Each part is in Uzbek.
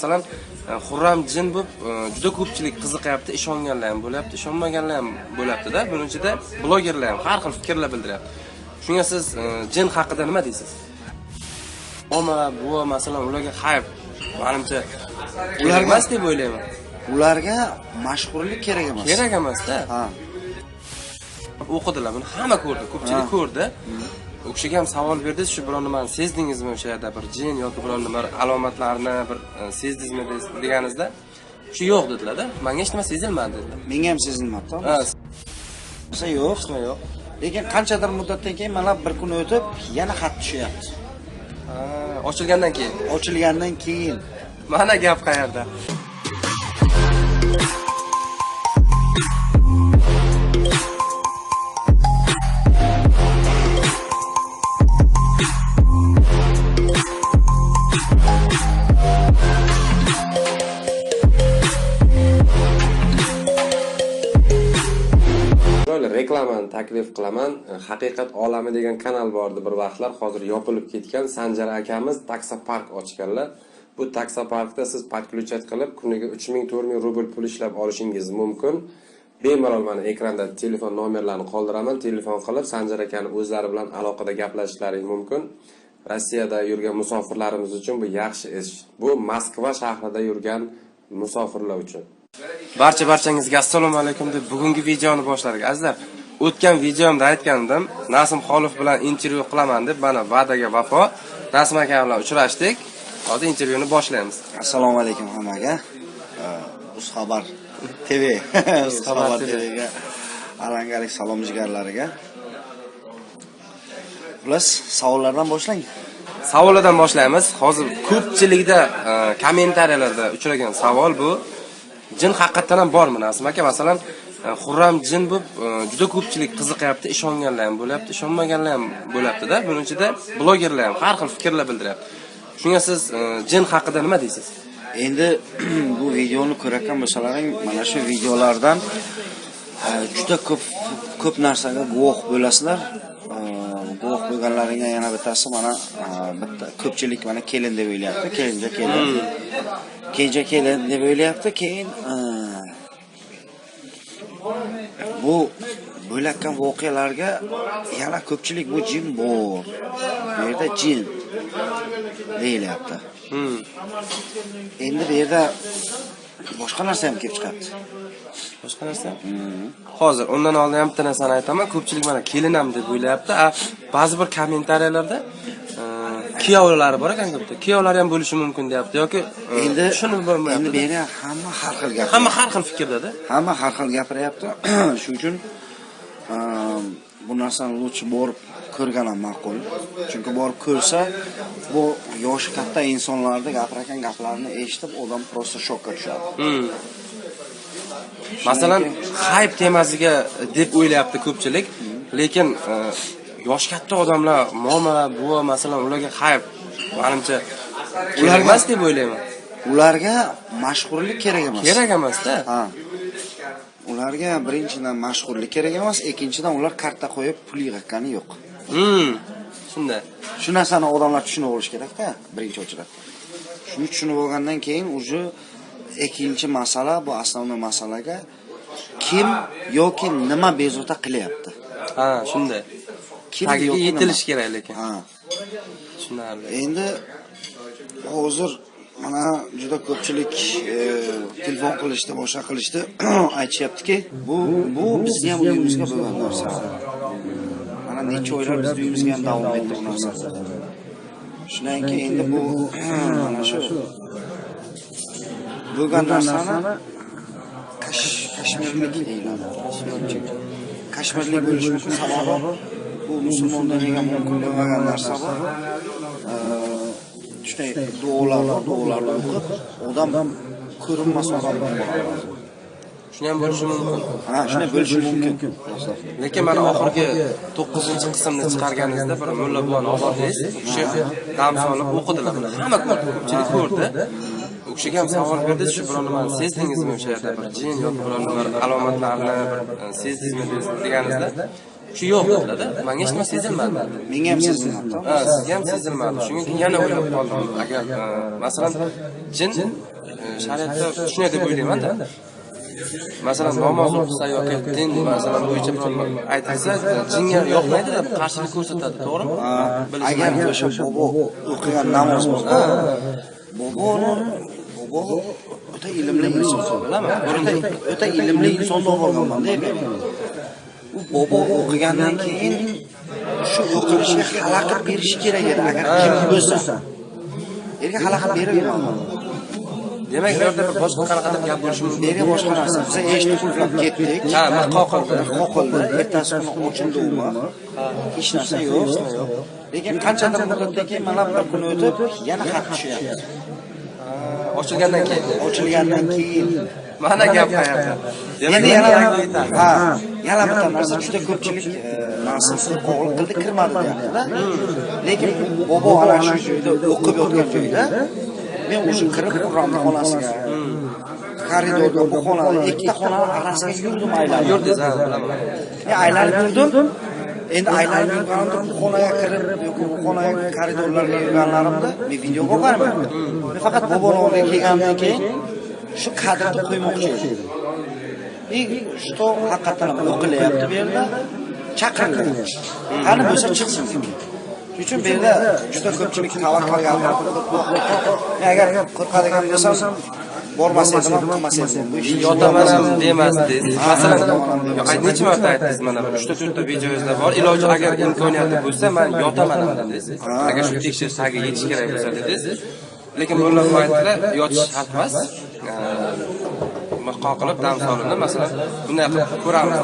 masalan Xurram jin bo'lib juda ko'pchilik qiziqyapti, ishonganlar ham bo'lyapti, ishonmaganlar ham bo'lyapti-da. Buning ichida blogerlar ham har xil fikrlar bildiryapti. Shunga siz jin haqida nima deysiz? Oma bu masalan ularga hayb, menimcha ular emas deb o'ylayman. Ularga mashhurlik kerak emas. Kerak emas-da. Ha. O'qidilar buni, hamma ko'rdi, ko'pchilik ko'rdi. U kishiga ham savol berdi, shu biron nimani sezdingizmi o'sha yerda bir jin yoki biron nima alomatlarni bir sezdingizmi deganingizda, shu yo'q dedilar-da. Menga hech nima sezilmadi dedilar. Menga ham sezilmadi. Ha. Yo'q. Yo'q. Lekin qanchadir muddatdan keyin mana bir kun o'tib yana xat tushyapti. Ochilgandan keyin. Ochilgandan keyin. Mana gap qayerda? Reklamani taklif qilaman. Haqiqat olami degan kanal bor edi bir vaqtlar, hozir yopilib ketgan. Sanjar akamiz taksopark ochganlar. Bu taksoparkda siz podключать qilib kuniga 3000-4000 rubl pul ishlab olishingiz mumkin. Bemalol mana ekranda telefon nomerlarini qoldiraman. Telefon qilib Sanjar akani o'zlari bilan aloqada gaplashishlaring mumkin. Rossiyada yurgan musofirlarimiz uchun bu yaxshi ish. Bu Moskva shahrida yurgan musofirlar uchun. Barchangizga assalomu alaykum deb bugungi videoni boshladik. Azizlar, o'tgan videomda aytgandim, Nasim Xolov bilan intervyu qilaman deb, mana va'daga vafo. Nasim aka bilan uchrashdik. Hozir intervyuni boshlaymiz. Assalomu alaykum hammaga. Xabar TV, Xabar TVga alangalik salom jigarlariga. Plus savollardan boshlang. Savollardan boshlaymiz. Hozir ko'pchilikda kommentariyalarda uchragan savol bu. Jin haqiqatan ham bormi Nasim aka? Masalan, Xurram jin bo'lib juda ko'pchilik qiziqyapti, ishonganlar ham bo'lyapti, ishonmaganlar ham bo'lyapti-da. Buning ichida blogerlar ham har xil fikrlar bildiryapti. Shunga siz jin haqida nima deysiz? Endi bu videoni ko'rayotgan bo'lsalaring, mana shu videolardan juda ko'p narsaga guvoh bo'lasizlar. Guvoh bo'lganlaringga yana bittasi mana bitta ko'pchilik mana kelin deb o'ylayapti, kenja kelin deb o'ylayapti. Keyin bu bo'layotgan voqealarga yana ko'pchilik bu jin bor. Bu yerda jin deyilyapti. Endi bu yerda boshqa narsa ham kelib chiqadi. Boshqa narsa? Hozir undan oldin ham bitta narsani aytaman. Ko'pchilik mana kelin ham deb o'ylayapti. Ba'zi bir kommentariyalarda kuyovlari bor ekan bitta. Kuyovlari ham bo'lishi mumkin deyapti yoki endi shuni bo'lmayapti. Endi bu yerda hamma har xil gapiradi. Hamma har xil fikrda-da. Hamma har xil gapiryapti. Shuning uchun bu narsani lutchi borib ko'rganim ma'qul. Chunki borib ko'rsa, bu yoshi katta insonlarda gapirgan gaplarni eshitib, odam prosta shokka tushadi. Masalan, hayb temasiga deb o'ylayapti ko'pchilik, lekin yosh katta odamlar, moma, buva masalan ularga hayb, menimcha ular emas deb o'ylayman. Ularga mashhurlik kerak emas. Kerak emas-da. Ha. Ularga birinchidan mashhurlik kerak emas, ikkinchidan ular karta qo'yib pul yig'akkani yo'q. Shunday. Shu narsani odamlar tushunib olish kerak-da, birinchi o'chirib. Shuni tushunib olgandan keyin uje ikkinchi masala, bu asosiy masalaga kim yoki nima bezovta qilyapti. Ha, shunday. Tagiga yetilish kerak lekin. Ha. Tushunarli. Endi hozir mana juda ko'pchilik telefon qilishdi, boshqa qilishdi, aytishyaptiki, bu bizning ham uyimizga bo'lgan narsa. Mana necha oylar biz uyimizga ham davom etdi bu narsa. Shundan keyin endi bu mana shu bo'lgan narsani kashmirlik deyiladi. Kashmirlik bo'lishi uchun sababi bu musulmonlarga mumkin bo'lmagan narsa bu. Shunday duolarni o'qib, odam ko'rinmas odam bo'ladi. Shuni ham bo'lishi mumkin. Ha, shunday bo'lishi mumkin. Lekin mana oxirgi 9-qismni chiqarganingizda bir mulla buvani ovozingiz o'sha dam solib o'qidilar. Hamma ko'pchilik ko'rdi. U kishiga ham savol berdi, shu biron nimani sezdingizmi o'sha yerda bir jin yoki biron nima alomatlarni bir sezdingizmi deganingizda, shu yo'q dedilar-da. Menga hech nima sezilmadi. Menga ham sezilmadi. Ha, sizga ham sezilmadi. Shunga keyin yana o'ylab qoldim. Agar masalan jin shariatda shunday deb o'ylayman-da. Masalan, namoz o'qisa yoki din masalan bo'yicha bir aytilsa, jinga yoqmaydi-da, qarshilik ko'rsatadi, to'g'rimi? Agar o'sha bobo o'qigan namoz bo'lsa, bobo o'ta ilmli inson, bilaman. O'ta ilmli inson bo'lganman deydi. U bobo o'qigandan keyin shu o'qilishga xalaqit berish kerak edi, agar kim bo'lsa. Erga xalaqit berilmagan. Demak, bu yerda bir boshqa qanaqadir gap bo'lishi mumkin. Nega boshqa narsa? Biz eshitib qulflab ketdik. Ha, qoqildi. Ertasi kuni ochildi umi. Hech narsa yo'q. Lekin qanchadir muddatdan keyin mana bir kun o'tib, yana xat tushyapti. Ochilgandan keyin. Ochilgandan keyin Mana gap qayerda? Yana yana bitta narsa juda ko'pchilik narsasiga qo'g'il qildi, kirmadi deyapti-da. Lekin bobo ana shu joyda o'qib yotgan joyda men o'sha kirib Qur'onni xonasiga, koridorga, bu xonada ikkita xona orasiga yurdim, aylanib. Yurdingiz, ha, bilaman. Men aylanib yurdim. Endi aylanib yurganimda bu xonaga kirib, yoki bu xonaga koridorlarga yurganlarimda men videoga olganman. Men faqat boboni oldiga kelgandan keyin shu kadrni qo'ymoqchi edim. Что haqiqatan o'qilyapti bu yerda. Chaqirildi. Qani bo'lsa chiqsin. Shuning uchun bu yerda juda ko'pchilik tavakkal qilgan. Agar qo'rqadigan bo'lsam, bormas edim, qilmas edim. Bu ishni Yotaman ham demasdingiz. Masalan, necha marta aytdingiz mana 3-4 ta videoyozlar bor. Iloji agar imkoniyati bo'lsa, men yotaman ham dedingiz. Agar shu tekshirish tagiga yetish kerak bo'lsa dedingiz. Lekin bular aytdilar, yotish shart emas. Mahqo qilib dam solindi, masalan, bunday qilib ko'ramiz.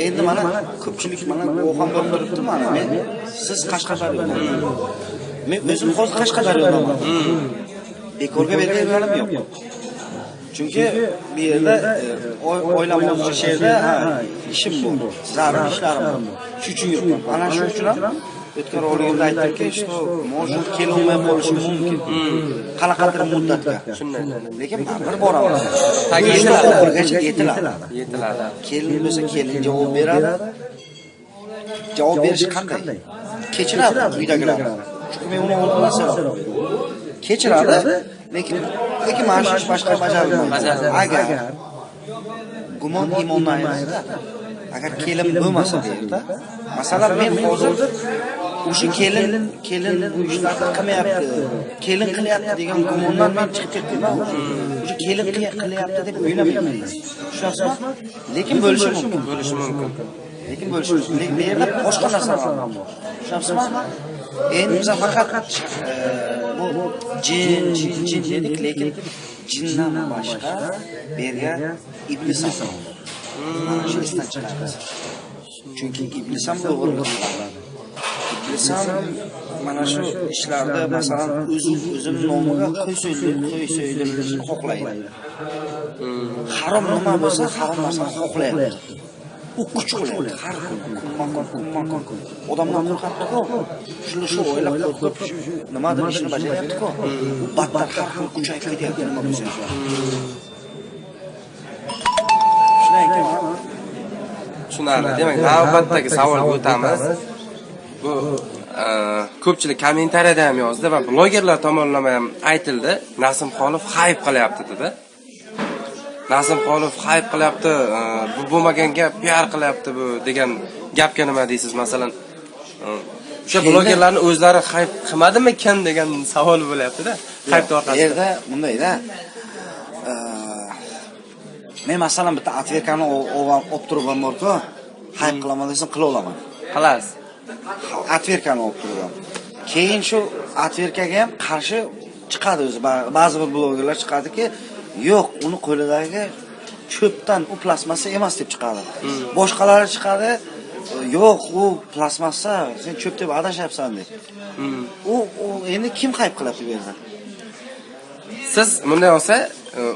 Endi mana ko'pchilik mana o'qon bo'lib turibdi mana. Men siz Qashqadaryodan. Men o'zim hozir Qashqadaryodanman. Bekorga berganim yo'q. Chunki bu yerda oilam o'sha yerda ishim bor, zarur ishlarim bor. Shu uchun yuribman. Ana shu uchun ham o'tgan roligimda aytdimki, что может kelolmay qolishi mumkin. Qanaqadir muddatga. Shunday. Lekin bir boraman. Tagiga oxirigacha yetiladi. Kelin bo'lsa kelin javob beradi. Javob berish qanday? Kechiradi uydagilar. Chunki men uni oldindan so'radim. Kechiradi, lekin mana shu boshqa bajarilmaydi. Agar gumon iymondan ayirsa, agar kelin bo'lmasa deydi. Masalan, men hozir o'sha kelin bu ishlarni qilmayapti, kelin qilyapti degan gumondan men chiqib ketdim. O'sha kelin qilyapti deb o'ylamayman. Tushunasizmi? Lekin bo'lishi mumkin. Lekin bo'lishi mumkin. Lekin bu yerda boshqa narsalar bor. Tushunasizmi? Endi biz faqat bu jin dedik, lekin jindan boshqa bu yerga iblis ham. Mana shu isdan chiqamiz. Chunki iblis ham o'g'irlik qiladi. Iblis ham mana shu ishlarda masalan o'zini nomiga qo'y so'ydirishni xohlaydi. Harom nima bo'lsa, harom narsani xohlaydi. U kuch qo'yadi har kun. Odamlar qo'rqadi-ku. Shu o'ylab qo'rqib nimadir ishni bajaryapti-ku. U battar har xil kuchayib ketyapti nima bo'lsa. Shunday ekan. Tushunarli. Demak, navbatdagi savolga o'tamiz. Bu ko'pchilik kommentariyada ham yozdi va blogerlar tomonidan ham aytildi. Nasim Xolov hayp qilyapti dedi. Nasim Xolov hayp qilyapti, bu bo'lmagan gap, PR qilyapti bu degan gapga nima deysiz? Masalan, o'sha blogerlarning o'zlari hayp qilmadimikan degan savol bo'lyapti-da. Hayp orqasida. Yerda bundayda men masalan bitta atverkani olib turibman borku, hayp qilaman desam qila olaman. Xalas. Atverkani olib turibman. Keyin shu atverkaga ham qarshi chiqadi o'zi. Ba'zi bir blogerlar chiqadiki, yo'q, uni qo'lidagi cho'pdan u plastmassa emas deb chiqadi. Boshqalari chiqadi, yo'q, u plastmassa, sen cho'p deb adashyapsan deb. U endi kim hayp qilyapti bu yerda? Siz bunday olsa,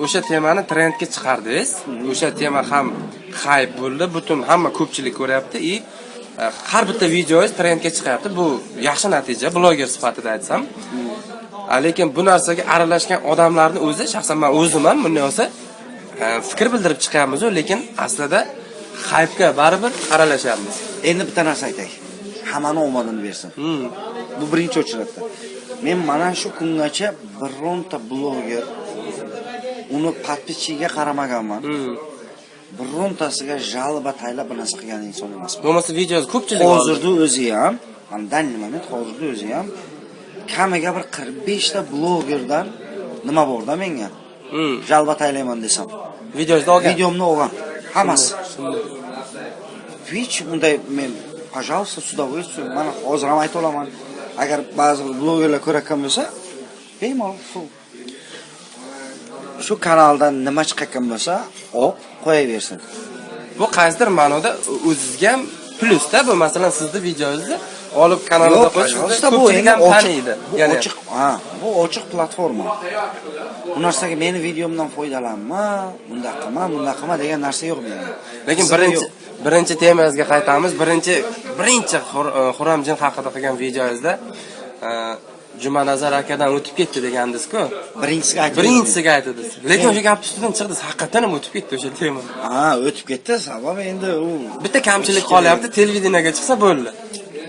o'sha temani trendga chiqardingiz. O'sha tema ham hayp bo'ldi, butun hamma ko'pchilik ko'ryapti va har bitta videoingiz trendga chiqyapti. Bu yaxshi natija, bloger sifatida aytsam. Lekin bu narsaga aralashgan odamlarning o'zi, shaxsan men o'zim ham bunday olsa, fikr bildirib chiqamiz, lekin aslida haypga baribir aralashyapmiz. Endi bitta narsa aytay. Hammani omadini bersin. Bu birinchi o'chiratda. Men mana shu kungacha bironta bloger uni подписчиgiga qaramaganman. Birontasiga jalba taylab bir narsa qilgan inson emasman. Bo'lmasa videosi ko'pchilik Hozirda o'zi ham, mana данный moment hozirda o'zi ham kamiga bir 45 ta blogerdan nima borda menga. Jalba taylayman desam. Videosida olgan. Videomni olgan. Hammasi. Hech bunday men, пожалуйста, с удовольствием, mana hozir ham ayta olaman. Agar ba'zi blogerlar ko'rakkan bo'lsa, bemalol shu kanaldan nima chiqayotgan bo'lsa, qo'yaversin. Bu qaysidir ma'noda o'zizga ham plusda, bu masalan sizning videongizni olib kanalga qo'yish ko'pchilik ham taniydi. Ya'ni ochiq, bu ochiq platforma. Bu narsaga meni videomdan foydalanma, bunda qilma degan narsa yo'q menda. Lekin birinchi temamizga qaytamiz. Birinchi Xuramjin haqida qilgan videongizda Jumanazar akadan o'tib ketdi degandiz-ku. Birinchisiga aytdingiz. Lekin o'sha gap ustidan chiqdi, haqiqatan ham o'tib ketdi o'sha tema. O'tib ketdi, sababi endi u bitta kamchilik qolyapti, televideniyaga chiqsa bo'ldi.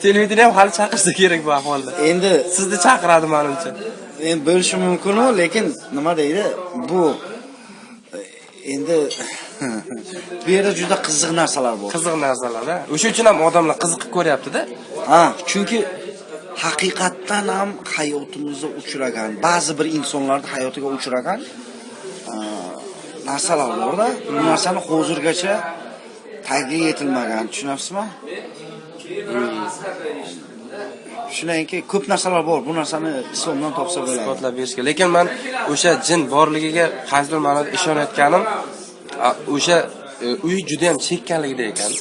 Televideniya ham hali chaqirsa kerak bu ahvolda. Endi sizni chaqiradi menimcha. Endi bo'lishi mumkin-ku, lekin nima deydi? Bu endi bu yerda juda qiziq narsalar bor. Qiziq narsalar-a. O'sha uchun ham odamlar qiziqib ko'ryapti-da. Chunki haqiqatdan ham hayotimizda uchragan, ba'zi bir insonlarning hayotiga uchragan narsalar bor-da. Bu narsani hozirgacha tagiga yetilmagan, tushunyapsizmi? Shundan keyin ko'p narsalar bor. Bu narsani islomdan topsa bo'ladi. Isbotlab berishga. Lekin men o'sha jin borligiga qaysidir ma'noda ishonayotganim, o'sha uy juda ham chekkanligida ekan.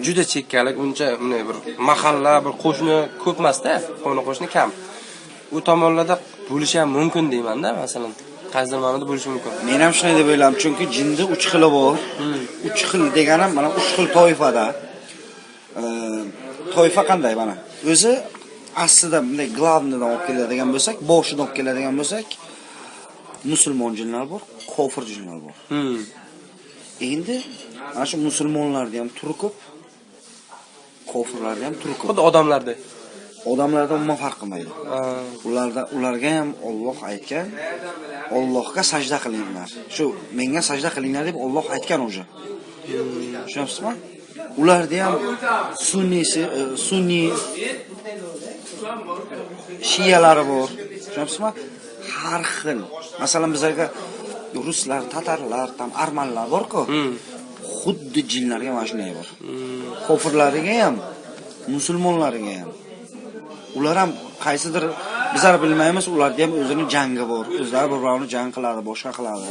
Juda chekkalik, uncha bunday bir mahalla, bir qo'shni ko'p emas-da, qo'shni kam. U tomonlarda bo'lishi ham mumkin deyman-da, masalan. Qaysidir ma'noda bo'lishi mumkin. Men ham shunday deb o'ylayman, chunki jinda 3 xili bor. 3 xil deganim mana 3 xil toifada. Toifa qanday mana? O'zi aslida bunday glavnidan olib keladigan bo'lsak, boshidan olib keladigan bo'lsak, musulmon jinlar bor, kofir jinlar bor. Endi mana shu musulmonlarda ham turi ko'p, kofirlarda ham turi ko'p. Xuddi odamlarda. Odamlarda umuman farq qilmaydi. Ularga ham Alloh aytgan, Allohga sajda qilinglar. Shu menga sajda qilinglar deb Alloh aytgan o'sha. Tushunyapsizmi? Ularda ham sunni shiyalari bor. Tushunyapsizmi? Har xil. Masalan bizlarga ruslar, tatarlar, armanlar bor-ku. Xuddi jinlarga mana shunday bor. Kofirlariga ham, musulmonlariga ham. Ular ham qaysidir bizlar bilmaymiz, ularda ham o'zining jangi bor. O'zlari bir-birini jang qiladi, boshqa qiladi.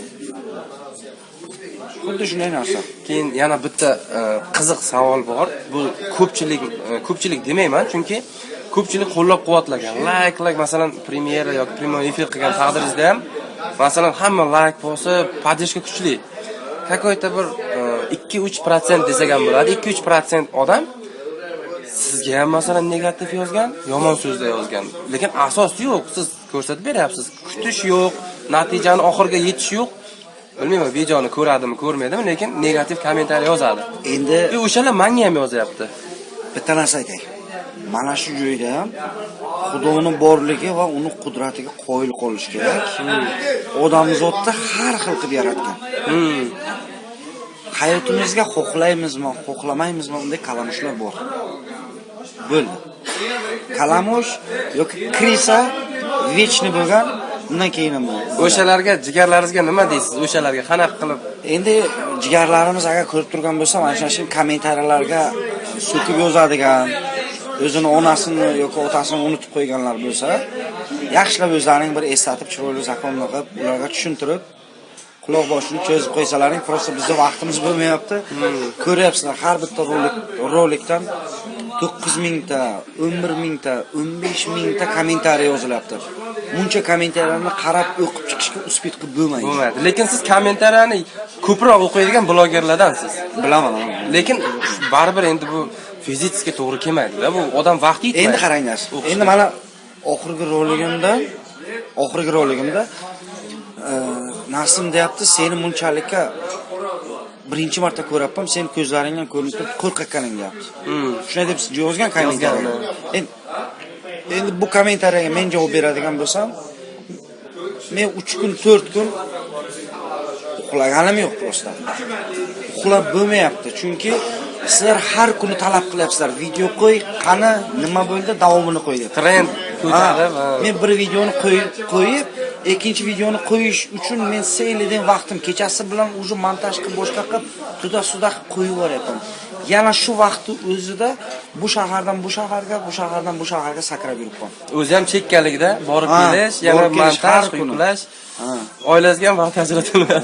Xuddi shunday narsa. Keyin yana bitta qiziq savol bor. Bu ko'pchilik demayman, chunki ko'pchilik qo'llab-quvvatlagan. Like masalan premyera yoki prямой efir qilgan taqdiringizda ham masalan hamma like bosib, podдержка kuchli. Какой-то bir 2-3% desak ham bo'ladi. 2-3% odam sizga ham masalan negativ yozgan, yomon so'zda yozgan. Lekin asos yo'q, siz ko'rsatib beryapsiz. Kutish yo'q, natijani oxirga yetish yo'q. Bilmayman, videoni ko'radimi, ko'rmaydimi, lekin negativ kommentariy yozadi. Endi o'shalar menga ham yozyapti. Bitta narsa aytay. Mana shu joyda ham Xudoning borligi va uni qudratiga qoyil qolish kerak. Odam zotni har xil qilib yaratgan. Hayotimizga xohlaymizmi, xohlamaymizmi, unday kalamushlar bor. Bo'ldi. Kalamush yoki krisa vechni bo'lgan, undan keyin ham o'shalarga jigarlaringizga nima deysiz? O'shalarga qanaqa qilib? Endi jigarlarimiz agar ko'rib turgan bo'lsa, mana shu kommentariyalarga so'kib yozadigan, o'zini onasini yoki otasini unutib qo'yganlar bo'lsa, yaxshilab o'zlarining bir eslatib, chiroyli zakonni qilib, ularga tushuntirib, quloq boshini cho'zib qo'ysalaring, prosta bizda vaqtimiz bo'lmayapti. Ko'ryapsizlar, har bitta rolikdan 9000 ta, 11000 ta, 15000 ta kommentariy yozilyapti. Buncha kommentariyalarni qarab o'qib chiqishga uspet qilib bo'lmaydi. Lekin siz kommentariyani ko'proq o'qiydigan blogerlardansiz. Bilaman. Lekin baribir endi bu fizikga to'g'ri kelmaydi-da. Bu odam vaqt yetmaydi. Endi qaranglar. Endi mana oxirgi roligimda Nasim deyapti, seni bunchalikka birinchi marta ko'ryapman, sen ko'zlaringdan ko'rinib turib qo'rqakaningni deyapti. Shunday deb yozgan kommentariya. Endi bu kommentariyaga men javob beradigan bo'lsam, men 3 kun, 4 kun Uxlaganim yo'q prosta. Uxlab bo'lmayapti, chunki sizlar har kuni talab qilyapsizlar. Video qo'y, qani, nima bo'ldi, davomini qo'y deb. Trend ko'tarib. Men bir videoni qo'yib, ikkinchi videoni qo'yish uchun men seylidan vaqtim kechasi bilan uje montaj qilib boshqa qilib juda qo'yib yuboryapman. Yana shu vaqtni o'zida bu shahardan bu shaharga, bu shahardan bu shaharga sakrab yuribman. O'zi ham chekkalikda borib kelish, yana montaj, yuklash. Oilasiga ham vaqt ajratilmayapti.